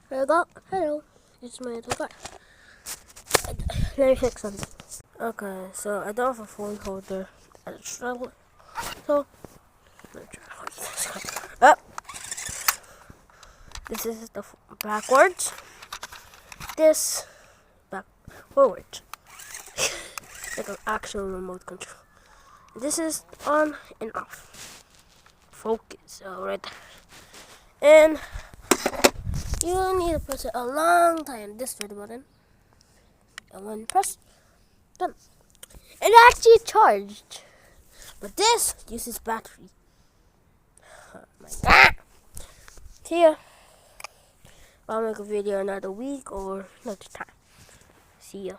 There we go. Hello. It's my little car. Let me fix something. Okay, so I don't have a phone holder at the travel. So, let me try to hold this up. This is the backwards. This back forward. Like an actual remote control. This is on and off. Focus, alright. And you need to press it a long time. This red button. And when you press, done. It actually charged. But this uses battery. Oh my god. See ya. I'll make a video another week or another time. See ya.